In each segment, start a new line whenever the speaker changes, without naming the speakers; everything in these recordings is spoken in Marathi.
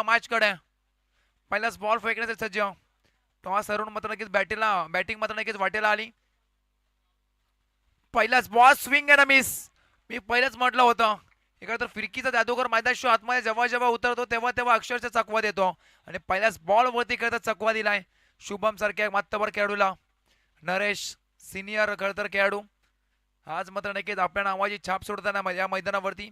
मॅच कडे पहिलाच बॉल फेकण्याचे सज्ज तेव्हा सरून मात्र नक्कीच बॅटिंग मात्र नक्कीच वाटेला आली. पहिलाच बॉल स्विंग आहे ना मिस. मी पहिलंच म्हटलं होतं इकडे तर फिरकीचा जादूगर मैदान शो आतमध्ये जेव्हा जेव्हा उतरतो तेव्हा तेव्हा अक्षरशः चकवा देतो आणि पहिल्याच बॉल वरती खरं तर चकवा दिलाय शुभम सारख्या मातबर खेळाडूला. नरेश सिनियर खरं तर खेळाडू आज मात्र नक्कीच आपल्या नावाची छाप सोडताना या मैदानावरती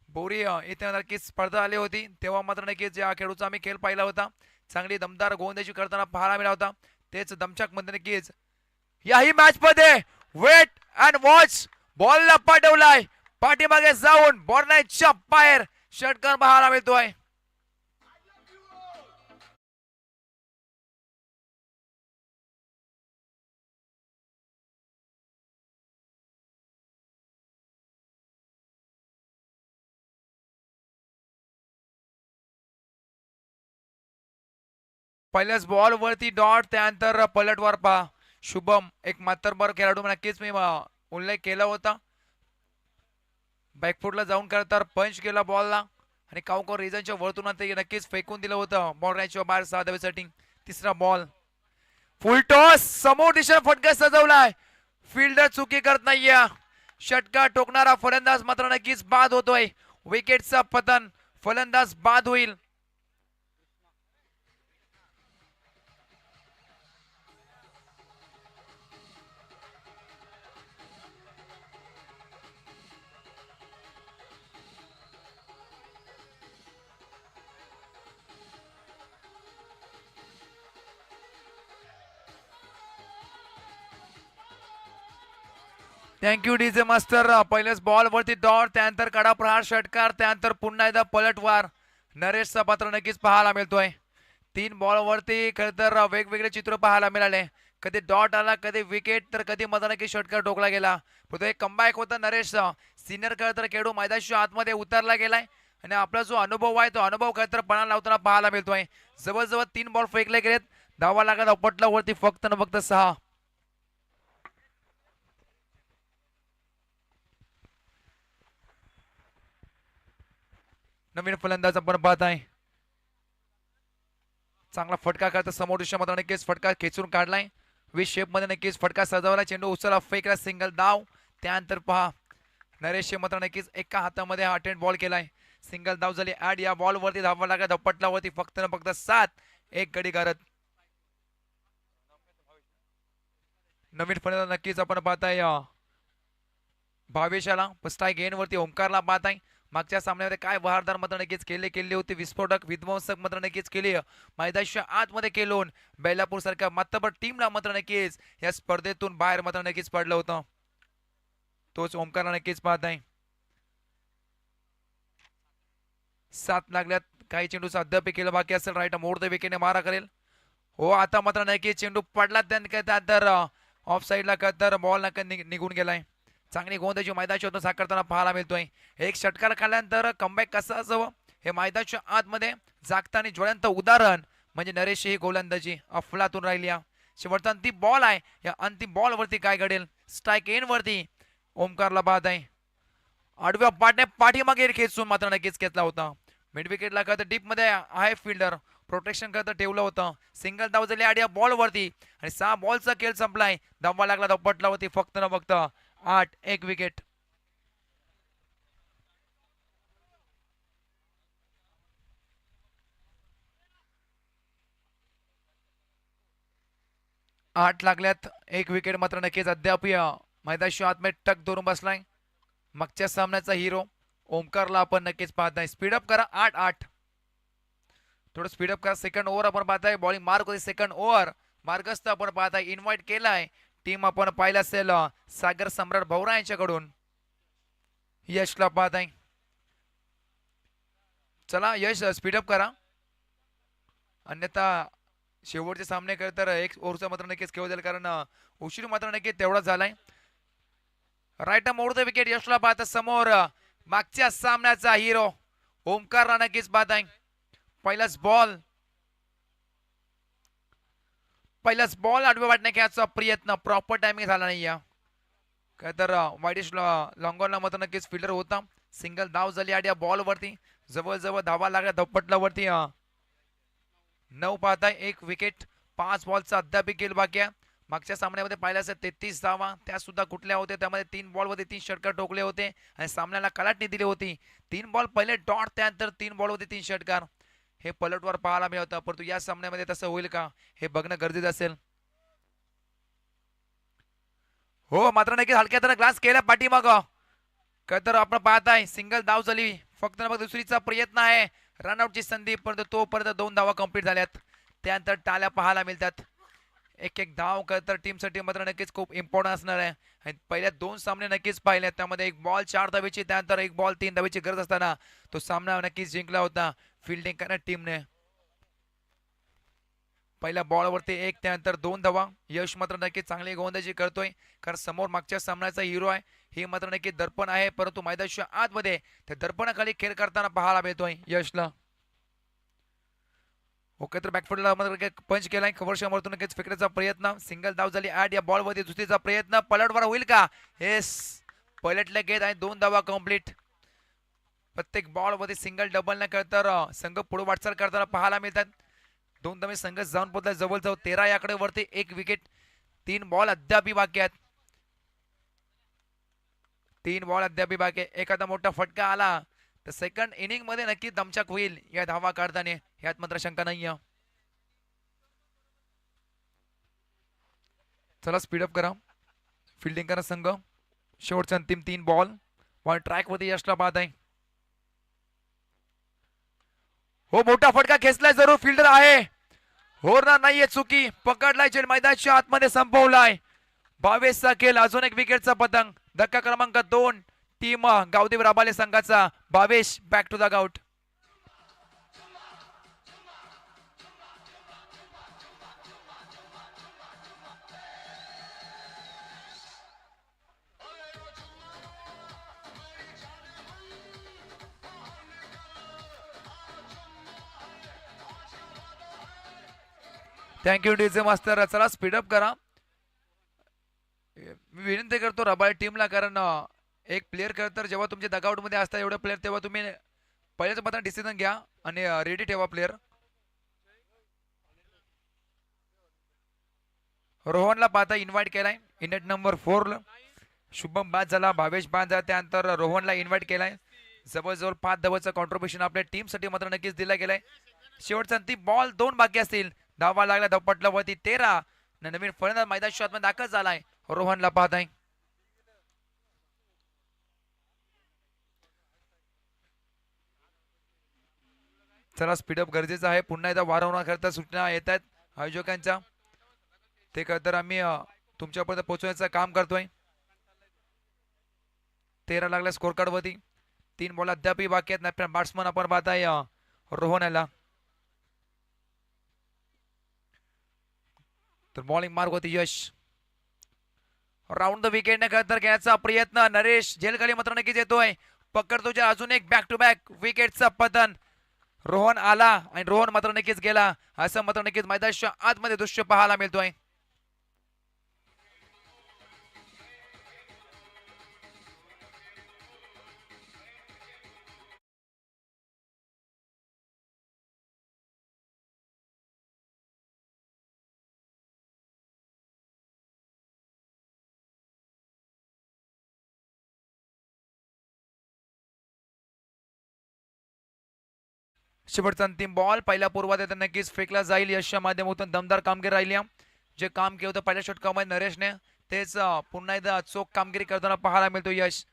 बोरी इथे नक्कीच स्पर्धा आली होती तेव्हा मात्र नक्कीच या खेळूचा आम्ही खेळ पाहिला होता. चांगली दमदार गोलंदाजी करताना पाहायला मिळाला होता. तेच दमछाक मध्ये नक्कीच याही मॅच मध्ये वेट अँड वॉच बॉलला पाठवलाय पाठीमागे जाऊन बॉर्नाईटच्या बाहेर षटकार पाहायला मिळतोय. पहिल्याच बॉल वरती डॉट त्यानंतर पलटवार पहा शुभम एक मातरबर खेळाडू नक्कीच मी उल्लेख केला होता. बॅकफुटला जाऊन खरं तर पंच केला बॉलला आणि काउकर रिझनच्या वरतून नक्कीच फेकून दिलं होतं बॉर्नाईटच्या बाहेर 6 धावेसाठी. तिसरा बॉल फुल टॉस समोर दिशा फटका सजवलाय फिल्डर चुकी करत नाहीये. षटकार टोकणारा फलंदाज मात्र नक्कीच बाद होतोय. विकेटचा पतन फलंदाज बाद होईल. Thank you DJ master. पहिलेच बॉल वरती डॉट त्यानंतर कडा प्रहार षटकार त्यानंतर पुन्हा एकदा पलटवार नरेशचा पात्र नक्कीच पाहायला मिळतोय. 3 बॉल वरती खरं तर वेगवेगळे चित्र पाहायला मिळाले. कधी डॉट आला कधी विकेट तर कधी मधला नक्की षटकार टोकला गेला. पण तो एक कमबॅक होता नरेशचा. सिनियर खरं तर खेळू मैदानाच्या आतमध्ये उतरला गेलाय आणि आपला जो अनुभव आहे तो अनुभव खरं तर पणा लावताना पाहायला मिळतोय. जवळजवळ 3 बॉल फेकले गेलेत. धावा लागत पटला वरती फक्त न फक्त 6. नवीन फलंदाज आपण पाहत आहे. चांगला फटका करता समोर दिशा नक्कीच फटका खेचून काढलाय. विश शेप मध्ये नक्कीच फटका सजवला चेंडू उचलला फेकला सिंगल धाव. त्यानंतर पहा नरेश मात्र नक्कीच एका हातामध्ये अटेंड बॉल केलाय. सिंगल धाव झाली ऍड. या बॉल वरती धावा लागत धपटलावरती फक्त न फक्त 7. एक गडी करत नवीन फलंदाज नक्कीच आपण पाहताय भावेशाला. स्ट्राईक गेन वरती ओंकारला पाहताय. मागच्या सामन्यामध्ये काय बहारदार मात्र नक्कीच केली होती. विस्फोटक विध्वंसक मात्र नक्कीच केली मैदानाच्या आतमध्ये केलोन बेलापूर सारख्या मात्र टीमला मात्र नक्कीच या स्पर्धेतून बाहेर मात्र नक्कीच पडलं होतं. तोच ओंकारला नक्कीच पाहत आहे. 7 लागल्यात. काही चेंडूचा अद्याप केलं बाकी असेल. राईट मोड द विकेटने मारा करेल. हो आता मात्र नक्कीच चेंडू पडला त्यानंतर ऑफ साईडला तर बॉल निघून गेलाय. चांगली गोंदाची मैदानाच्या साकारताना पाहायला मिळतोय. एक षटकार खाल्यानंतर कमबॅक कसं असावं हे मैदानाच्या आतमध्ये जागताना ज्वलंत उदाहरण म्हणजे नरेश ही गोलंदाजी अफलातून राहिली. शेवटचा अंतिम बॉल आहे. या अंतिम बॉल वरती काय घडेल. स्ट्राईक एन वरती ओमकारला बाद आहे. आडव्या पाठीमागे खेचून मात्र नक्कीच घेतला होता. मिड विकेटला करत डीप मध्ये आहे फिल्डर प्रोटेक्शन करत ठेवलं होतं. सिंगल धाव झाली आड या बॉल वरती आणि 6 बॉलचा खेळ संपलाय. धावा लागला धपटला होती फक्त न फक्त 8. एक विकेट. आठ लागल्यात. एक विकेट मात्र नक्कीच अद्याप मैदानाच्या आतमध्ये टक धरून बसलाय. मागच्या सामन्याचा हिरो ओमकारला आपण नक्कीच पाहताय. स्पीडअप करा. 8-8. थोडं स्पीडअप करा. सेकंड ओव्हर आपण पाहताय. बॉलिंग मार्क होती सेकंड ओव्हर मार्गस्थ आपण पाहताय. इन्व्हाइट केलाय टीम आपण पाहिलं असेल सागर सम्राट भवरा यांच्याकडून. यशला पाहताय. चला यश स्पीडअप करा अन्यथा शेवटचे सामने तर एक ओव्हरचा मात्र नक्कीच खेळ जाईल कारण उशीर मात्र नक्कीच तेवढा झालाय. राईट मोड विकेट यशला पाहता समोर मागच्या सामन्याचा हिरो ओमकारला नक्कीच पाहताय. पहिलाच बॉल आडव्या वाटण्या खेळायचा प्रयत्न प्रॉपर टायमिंग झाला नाही. काय तर वाईडिश लॉंगॉनला मात्र नक्कीच फिल्डर होता. सिंगल धाव झाली आड या बॉल वरती जवळजवळ धावा लागल्या धपटलावरती 9 पाहताय 1 विकेट 5 बॉलचा अद्याप गेल बाकी आहे. मागच्या सामन्यामध्ये पाहिलं असेल 33 धावा त्या सुद्धा कुठल्या होत्या त्यामध्ये 3 बॉलमध्ये 3 षटकार ठोकले होते आणि सामन्याला कलाटणी दिली होती. 3 बॉल पहिले डॉट त्यानंतर 3 बॉलमध्ये 3 षटकार हे पलटवार पाहायला मिळत होतं. परंतु या सामन्यामध्ये तसं होईल का हे बघणं गरजेचं असेल. हो मात्र नक्कीच हलक्या तर ग्लास केला पाठीमाग तर आपण पाहताय सिंगल धाव झाली फक्त दुसरीचा प्रयत्न आहे रनआउटची संधी परंतु तोपर्यंत 2 धावा कंप्लीट झाल्यात. त्यानंतर टाळ्या पाहायला मिळतात. एक एक धाव तर टीमसाठी मात्र नक्कीच खूप इम्पॉर्टंट असणार आहे. आणि पहिल्या 2 सामने नक्कीच पाहिले त्यामध्ये 1 बॉल 4 धावेची त्यानंतर 1 बॉल 3 धावेची गरज असताना तो सामना नक्कीच जिंकला होता फिल्डिंग करण्यात टीमने. पहिल्या बॉलवरती 1 त्यानंतर 2 धावा. यश मात्र नक्कीच चांगली गोलंदाजी करतोय कारण समोर मागच्या सामन्याचा हिरो आहे. हे मात्र नक्की दर्पण आहे परंतु मैदानाच्या आतमध्ये त्या दर्पणाखाली खेळ करताना पाहायला मिळतोय यशला. ओके तर बॅकफुटला पंच केलाय कव्हरशामरतून नक्कीच फेकण्याचा प्रयत्न सिंगल धाव झाली ॲड या बॉलवरती दुसरीचा प्रयत्न पलटवार होईल का. येस पलटले घेत आणि 2 धावा कंप्लीट. प्रत्येक बॉलमध्ये सिंगल डबल न करता संघ पुढे वाटचाल करताना पाहायला मिळतात. 2 धावे संघ जाऊन पोहोचला जवळजवळ 13 याकडे वरती 1 विकेट 3 बॉल अद्याप बाकी आहेत. 3 बॉल अद्याप बाकी आहे. एखादा मोठा फटका आला तर सेकंड इनिंग मध्ये नक्की दमछाक होईल या धावा काढताना यात मात्र शंका नाही. चला स्पीडअप करा फिल्डिंग करा संघ. शेवटचा अंतिम 3 बॉल वन ट्रॅक वरती यशला पाहत आहे. हो मोठा फटका खेचलाय जरूर फिल्डर आहे होरणार नाहीये चुकी पकडलाय जेल मैदानाच्या आतमध्ये संपवलाय. 22चा खेळ अजून 1 विकेटचा पतंग. धक्का क्रमांक 2 टीम गावदेव राबाले संघाचा 22 back to the out. Thank you DJ मास्तर. चला स्पीडअप करा. मी विनंती करतो रबाळे टीमला कारण एक प्लेअर तर जेव्हा तुमच्या दगाउट मध्ये असतात एवढे प्लेअर तेव्हा तुम्ही पहिल्याच मात्र डिसिजन घ्या आणि रेडी ठेवा प्लेअर. रोहनला पाहता इन्व्हाइट केलाय इनेट नंबर 4 शुभम बाद झाला भावेश बाद झाला त्यानंतर रोहनला इन्व्हाइट केलाय. जवळजवळ 5 धावांचं कॉन्ट्रीब्युशन आपल्या टीमसाठी मात्र नक्कीच दिला गेलाय. शेवटचा अंतिम बॉल 2 बाकी असतील. धावा लागला धपटला वरती 13 नवीन फलंदाज मैदान मध्ये दाखल झालाय रोहनला पाहत आहे. चला स्पीडअप गरजेचं आहे. पुन्हा एकदा वारंवार करता सूचना येत आहेत आयोजकांच्या ते तर आम्ही तुमच्यापर्यंत पोहोचवण्याचं काम करतोय. 13 लागला स्कोर कार्ड वरती 3 बॉल अद्याप बाकी आहेत. बॅट्समन आपण पाहत आहे रोहन याला तर बॉलिंग मार्ग होती यश. राऊंड द विकेट ने तर घ्यायचा प्रयत्न नरेश झेलखाली मात्र नक्कीच येतोय पकडतो अजून एक बॅक टू बॅक विकेटचा पतन. रोहन आला आणि रोहन मात्र नक्कीच गेला असं मात्र नक्कीच मैदानाच्या आतमध्ये दृश्य पाहायला मिळतोय. शेवटचा अंतिम बॉल पहिल्या पूर्वात नक्कीच फेकला जाईल. यशच्या माध्यमातून दमदार कामगिरी राहिली. जे काम केलं होतं पहिल्या षटकामध्ये नरेशने तेच पुन्हा एकदा चोख कामगिरी करताना पाहायला मिळतो यश.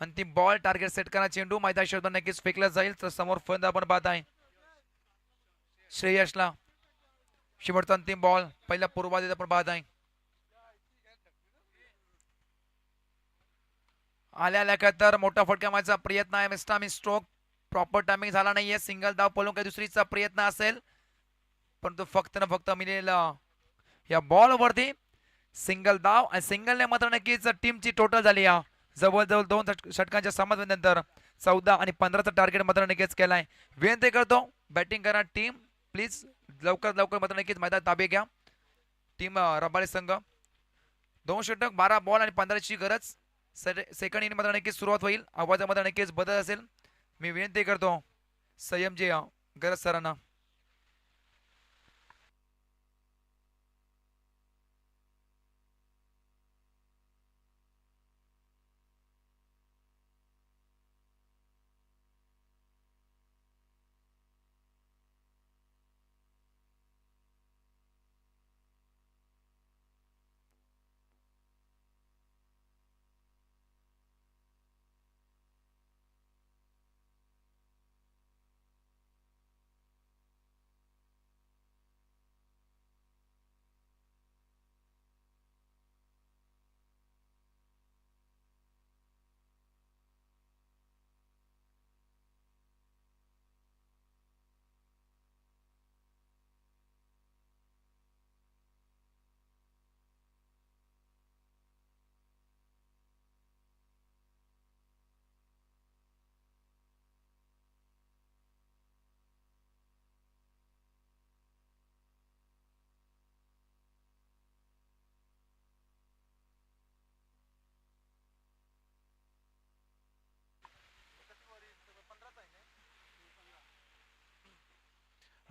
अंतिम बॉल टार्गेट सेट करणार चेंडू मैदान शोध नक्कीच फेकला जाईल. तर समोर फलंदाज आपण पाहत आहे श्रेयसला. शेवटचा अंतिम बॉल पहिल्या पूर्वात आपण पाहत आहे. आल्या तर मोठा फटका मारण्याचा प्रयत्न आहे. मिस्टर स्ट्रोक प्रॉपर टायमिंग झाला नाहीये. सिंगल धाव पळून काही दुसरीचा प्रयत्न असेल परंतु फक्त ना फक्त मिळेल या बॉल वरती सिंगल धाव आणि सिंगलने मात्र नक्कीच टीमची टोटल झाली. जवळजवळ 2 षटकांच्या समाधानानंतर 14 आणि 15चा टार्गेट मात्र नक्कीच केलाय. विनंती करतो बॅटिंग करा टीम प्लीज लवकर मात्र नक्कीच मैदान ताबे घ्या. टीम रबाळे संघ 2 षटक 12 बॉल आणि 15ची गरज. सेकंड इनिंग मध्ये नक्कीच सुरुवात होईल. आवाजामध्ये नक्कीच बदल असेल. मी विनंती करतो संयम जे गरज सरांना.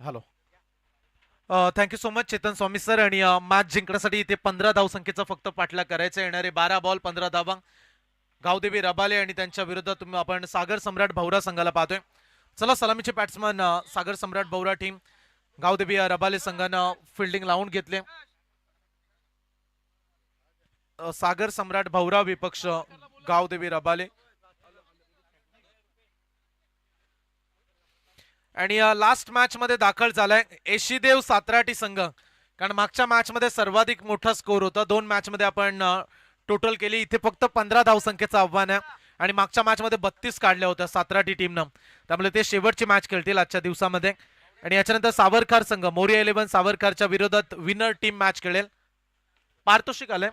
Hello. Thank you so much Chetan Swami sir. आणि मॅच जिंकण्यासाठी इथे 15 धावसंख्येचा फक्त पाठलाग करायचा. येणारे 12 बॉल 15 धावा गावदेवी रबाले आणि त्यांच्या विरोधात आपण सागर सम्राट भौरा संघाला पाहतोय. चला सलामीचे बॅट्समन सागर सम्राट भौरा टीम गावदेवी रबाले संघानं फिल्डिंग लावून घेतले. सागर सम्राट भौरा विपक्ष गावदेवी रबाले. आणि लास्ट मॅच मध्ये दाखल झालाय एशीदेव सातराटी संघ. कारण मागच्या मॅच मध्ये सर्वाधिक मोठा स्कोर होता. 2 मॅच मध्ये आपण टोटल केली. इथे फक्त 15 धावसंख्येचं आव्हान आहे आणि मागच्या मॅच मध्ये 32 काढल्या होत्या सातराटी टीमनं. त्यामुळे ते शेवटची मॅच खेळतील आजच्या दिवसामध्ये. आणि याच्यानंतर सावरकर संघ मोरिया 11 सावरकरच्या विरोधात विनर टीम मॅच खेळेल. पारितोषिक आलंय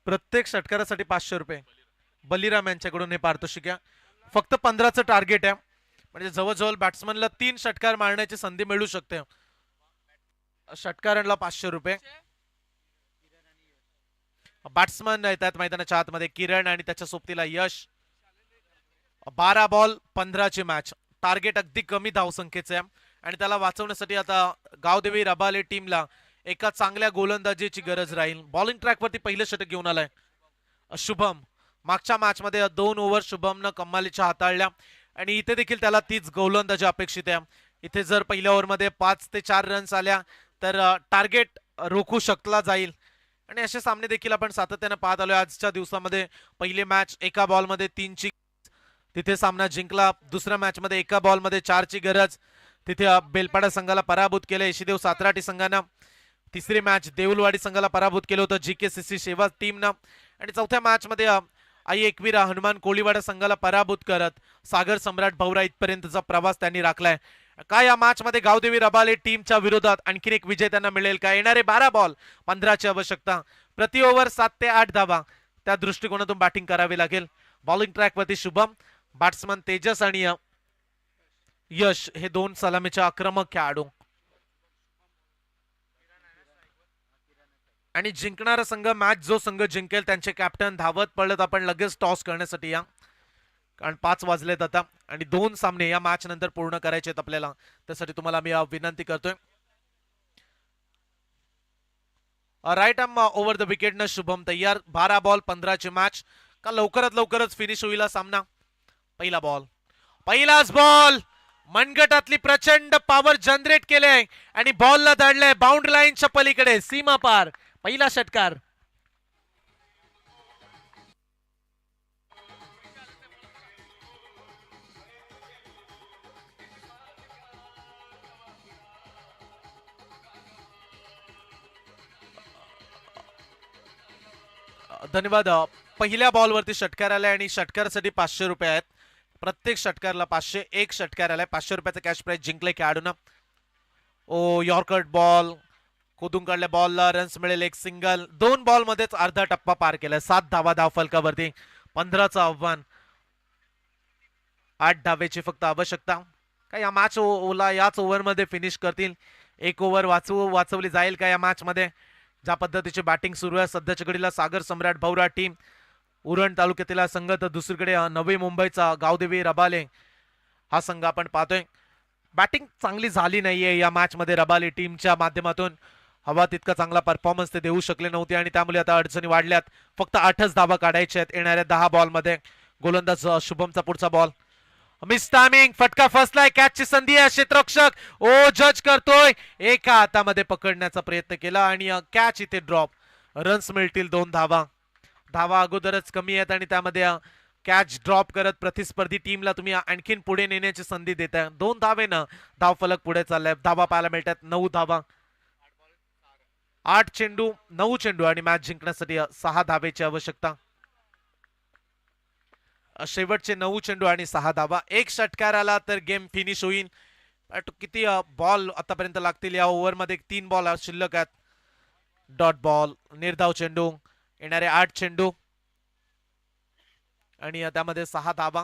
प्रत्येक षटकारासाठी 500 रुपये. बलिराम यांच्याकडून हे पारितोषिक आहे. फक्त 15चं टार्गेट आहे म्हणजे जवळजवळ बॅट्समनला 3 षटकार मारण्याची संधी मिळू शकते. षटकारांना 500 रुपये. बॅट्समन येतात मैदानाच्या आतमध्ये किरण आणि त्याच्या सोबतीला यश. 12 बॉल 15ची मॅच. टार्गेट अगदी कमी धावसंख्येचे आहे आणि त्याला वाचवण्यासाठी आता गावदेवी रबाले टीमला एका चांगल्या गोलंदाजीची गरज राहील. बॉलिंग ट्रॅकवरती पहिलं षटक घेऊन आलाय शुभम. मागच्या मॅच मध्ये 2 ओव्हर शुभमनं कमालीच्या हाताळल्या आणि इथे देखील त्याला तीच गोलंदाजी अपेक्षित आहे. इथे जर पहिल्या ओव्हरमध्ये 5 ते 4 रन्स आल्या तर टार्गेट रोखू शकला जाईल. आणि असे सामने देखील आपण सातत्याने पाहत आलोय. आजच्या दिवसामध्ये पहिली मॅच एका बॉलमध्ये 3ची तिथे सामना जिंकला. दुसऱ्या मॅच मध्ये एका बॉलमध्ये 4ची गरज तिथे बेलपाडा संघाला पराभूत केलं एशीदेव सातराटी संघानं. तिसरी मॅच देऊलवाडी संघाला पराभूत केलं होतं जीकेसीसी शेवा टीमनं. आणि चौथ्या मॅच मध्ये आई एकवीरा हनुमान कोळीवाडा संघाला पराभूत करत सागर सम्राट भौरा इथपर्यंतचा प्रवास त्यांनी राखलाय. काय या मॅच मध्ये गावदेवी रबाले टीमच्या विरोधात आणखीन एक विजय त्यांना मिळेल का? येणारे 12 बॉल 15ची आवश्यकता. प्रति ओव्हर 7 ते 8 धावा त्या दृष्टिकोनातून बॅटिंग करावी लागेल. बॉलिंग ट्रॅकवरती शुभम, बॅट्समन तेजस आणि यश हे 2 सलामीच्या आक्रमक खेळाडू. आणि जिंकणारा संघ मॅच जो संघ जिंकेल त्यांचे कॅप्टन धावत पडत आपण लगेच टॉस करण्यासाठी या. कारण 5 वाजलेत आता आणि 2 सामने या मॅच नंतर पूर्ण करायचे आहेत आपल्याला. त्यासाठी तुम्हाला मी विनंती करतोय. Right arm over the wicket न शुभम तयार. 12 बॉल 15ची मॅच. का लवकरात लवकरच फिनिश होईल सामना. पहिला बॉल पहिलाच बॉल मनगटातली प्रचंड पॉवर जनरेट केले आणि बॉलला धाडलंय बाउंड्री लाईनच्या पलीकडे सीमा पार. पहिला षटकार. धन्यवाद. पहिल्या बॉलवरती षटकार आलाय आणि षटकारासाठी 500 रुपये आहेत. प्रत्येक षटकारला 500. एक षटकार आलाय 500 रुपयाचा कॅश प्राइज जिंकले खेळाडूंना. ओ यॉर्कर बॉल खोदून काढल्या बॉलला रन्स मिळेल. एक सिंगल. 2 बॉल मध्येच अर्धा टप्पा पार केलाय. 7 धावा धाव फलकावरती. 15चं आव्हान. 8 धावेची फक्त आवश्यकता. काय या मॅच ओला याच ओव्हर मध्ये फिनिश करतील. एक ओव्हर वाचवली जाईल का या मॅच मध्ये. ज्या पद्धतीची बॅटिंग सुरू आहे सध्याच्या घडीला सागर सम्राट भौरा टीम उरण तालुक्यातील संघ तर दुसरीकडे नवी मुंबईचा गावदेवी रबाले हा संघ आपण पाहतोय. बॅटिंग चांगली झाली नाहीये या मॅच मध्ये रबाले टीमच्या माध्यमातून. हवा तितका चांगला परफॉर्मन्स ते देऊ शकले नव्हते आणि त्यामुळे आता अडचणी वाढल्यात. फक्त 8च धावा काढायच्या आहेत येणाऱ्या 10 बॉल मध्ये. गोलंदाज शुभमचा पुढचा बॉल मिस टायमिंग, फटका फसलाय, कॅचची संधी आहे, क्षेत्ररक्षक ओ जज करतोय, एका हातामध्ये पकडण्याचा प्रयत्न केला आणि कॅच इथे ड्रॉप. रन्स मिळतील 2 धावा. धावा अगोदरच कमी आहेत आणि त्यामध्ये कॅच ड्रॉप करत प्रतिस्पर्धी टीमला तुम्ही आणखीन पुढे नेण्याची संधी देताय. 2 धावेनं धावफलक पुढे चाललाय. धावा पाहायला मिळतात 9 धावा. 8 चेंडू 9 चेंडू आणि मॅच जिंकण्यासाठी 6 धावेची आवश्यकता. शेवटचे 9 चेंडू आणि 6 धावा. एक षटकार आला तर गेम फिनिश होईल. किती बॉल आतापर्यंत लागतील या ओव्हरमध्ये? 3 बॉल शिल्लक आहेत. डॉट बॉल, निर्धाव चेंडू, येणारे 8 चेंडू आणि त्यामध्ये 6 धावा.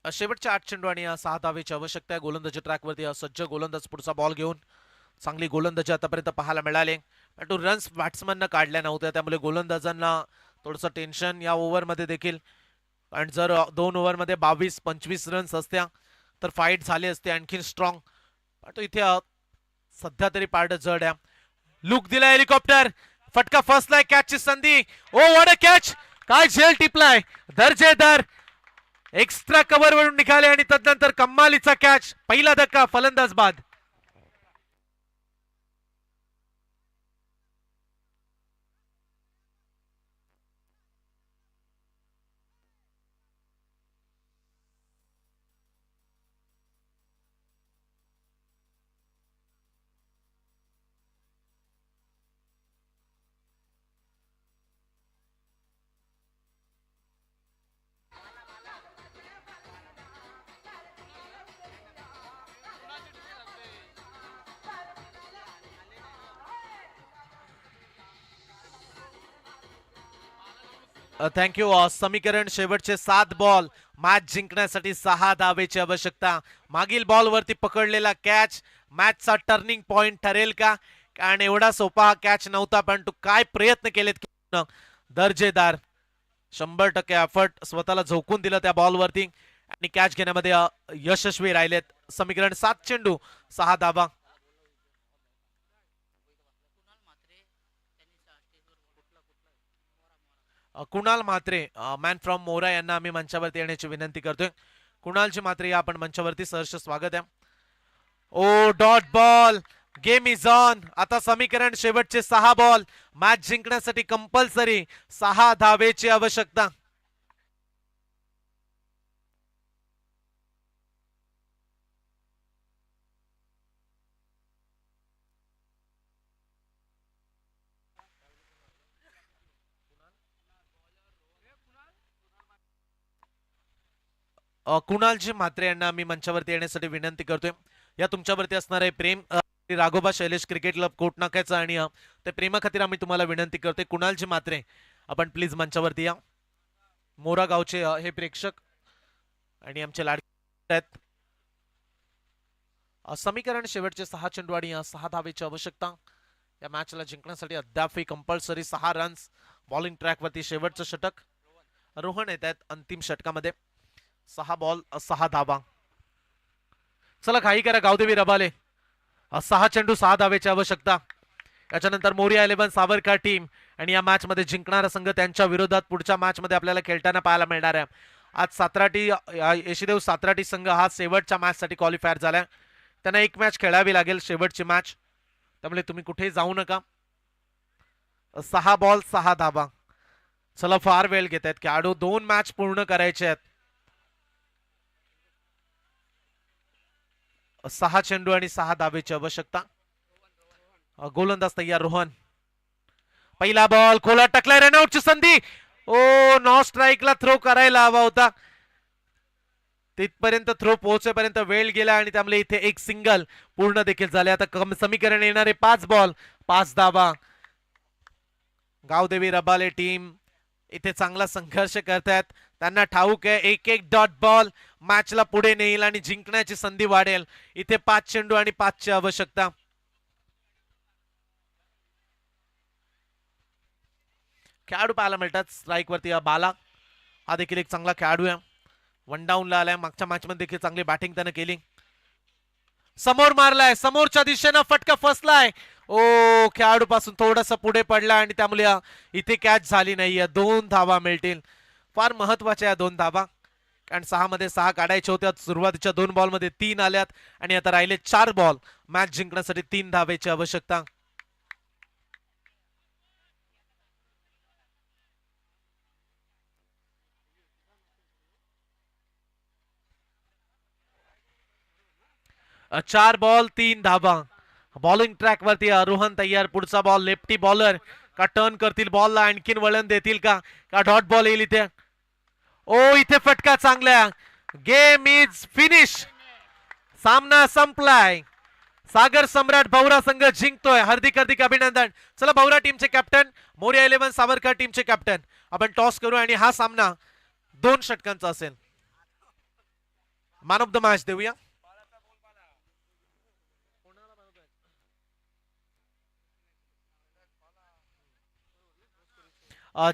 शेवटचे 8 चेंडू आणि 6 धावेची आवश्यकता आहे. गोलंदाजी ट्रॅकवरती सज्ज गोलंदाज पुढचा बॉल घेऊन. चांगली गोलंदाजी आतापर्यंत पाहायला मिळाले. परंतु रन्स बॅट्समॅननं काढल्या नव्हत्या त्यामुळे गोलंदाजांना थोडंसं टेन्शन या ओव्हरमध्ये देखील. आणि जर 2 ओव्हरमध्ये 22-25 रन्स असत्या तर फाईट झाले असते आणखीन स्ट्रॉंग. पण इथे सध्या तरी पार्ट जड आहे. लुक दिलाय हेलिकॉप्टर, फटका फसलाय, कॅचची संधी. ओ व्हॉट अ कॅच, काय झेल टिपलाय, दर्जेदार. एक्स्ट्रा कव्हर वरून निघाले आणि तदनंतर कमालीचा कॅच. पहिला धक्का फलंदाज बाद. थँक्यू. समीकरण शेवटचे 7 बॉल, मॅच जिंकण्यासाठी 6 धावेची आवश्यकता. मागील बॉल वरती पकडलेला कॅच मॅचचा टर्निंग पॉइंट ठरेल का? कारण एवढा सोपा कॅच नव्हता पण तू काय प्रयत्न केलेत दर्जेदार. 100% एफर्ट स्वतःला झोकून दिलं त्या बॉल वरती आणि कॅच घेण्यामध्ये यशस्वी राहिलेत. समीकरण 7 चेंडू 6 धावा. कुणाल म्हात्रे मॅन फ्रॉम मोरा यांना आम्ही मंचावरती येण्याची विनंती करतोय. कुणालजी म्हात्रे या आपण मंचावरती सहर्ष स्वागत आहे. Oh dot ball, game is on. आता समीकरण शेवटचे 6 बॉल, मॅच जिंकण्यासाठी कंपल्सरी 6 धावेची आवश्यकता. कुणालजी म्हात्रे यांना आम्ही मंचावरती येण्यासाठी विनंती करतोय. या तुमच्यावरती असणारे प्रेम राघोबा शैलेश क्रिकेट क्लब कोटनाक्याचं आणि ते प्रेमाखातीर आम्ही तुम्हाला विनंती करतोय. कुणालजी म्हात्रे आपण प्लीज मंचावरती या. मोरा गावचे हे प्रेक्षक आणि आमचे लाडके आहेत. समीकरण शेवटचे 6 चेंडू आणि 6 धावेची आवश्यकता. या मॅचला जिंकण्यासाठी अद्यापही कंपल्सरी 6 रन्स. बॉलिंग ट्रॅकवरती शेवटचं षटक. रोहन येत आहेत अंतिम षटकामध्ये. 6 बॉल 6 धावा. चला घाई करा गावदेवी रबाले. 6 चेंडू 6 धावेची आवश्यकता. त्याच्यानंतर मोरिया 11 सावरकर टीम आणि या मॅच मध्ये जिंकणारा संघ त्यांच्या विरोधात पुढच्या मॅच मध्ये आपल्याला खेळताना पाहायला मिळणार आहे. आज सातराटी यशदेव सातराटी संघ हा शेवटच्या मॅच साठी क्वालिफायर झालाय. त्यांना एक मॅच खेळावी लागेल शेवटची मॅच. त्यामुळे तुम्ही कुठेही जाऊ नका. 6 बॉल 6 धावा. चला फार वेळ घेत आहेत खेळाडू. 2 मॅच पूर्ण करायचे आहेत. 6 चेंडू आणि 6 धावेची आवश्यकता. गोलंदाज तयार रोहन. पहिला बॉल खोला टकलाय, रनआउटची संधी. ओ नॉ स्ट्राईकला थ्रो करायला हवा होता. तिथपर्यंत थ्रो पोहोचेपर्यंत वेळ गेला आणि त्यामुळे इथे एक सिंगल पूर्ण देखील झाले. आता समीकरण येणारे 5 बॉल 5 धावा. गावदेवी रबाले टीम इथे चांगला संघर्ष करतायत. त्यांना ठाऊक आहे एक एक डॉट बॉल मॅचला पुढे नेईल आणि जिंकण्याची संधी वाढेल. इथे 5 चेंडू आणि 5 ची आवश्यकता. खेळाडू पाहायला मिळतात स्ट्राईक वरती बाला. हा देखील एक चांगला खेळाडू आहे. वन डाऊनला आलाय. मागच्या मॅच मध्ये देखील चांगली बॅटिंग त्याने केली. समोर मारलाय, समोरच्या दिशेनं फटका फसलाय. ओ, खेळाडू पासून थोडस पुढे पडला आणि त्यामुळे इथे कॅच झाली नाहीये. 2 धावा मिळतील. फार महत्वाच्या 2 धावा, कारण 6 मध्ये 6 काढायच्या होत्या. सुरुवातीच्या 2 बॉल मध्ये 3 आल्यात आणि आता राहिले 4 बॉल. मॅच जिंकण्यासाठी 3 धावेची आवश्यकता. चार बॉल 3 धावा. बॉलिंग ट्रॅक वरती रोहन तयार. पुढचा बॉल लेफ्टी बॉलर का टर्न करतील बॉलला, आणखीन वळण देतील का डॉट बॉल येईल इथे. ओ, इथे फटका चांगला. Game is finish. सामना संपलाय. सागर सम्राट भौरा संघ जिंकतोय. हार्दिक हार्दिक अभिनंदन. चला, भौरा टीमचे कॅप्टन, मोरिया 11 सावरकर टीमचे कॅप्टन, आपण टॉस करू आणि हा सामना 2 षटकांचा असेल. मॅन ऑफ द मॅच देऊया.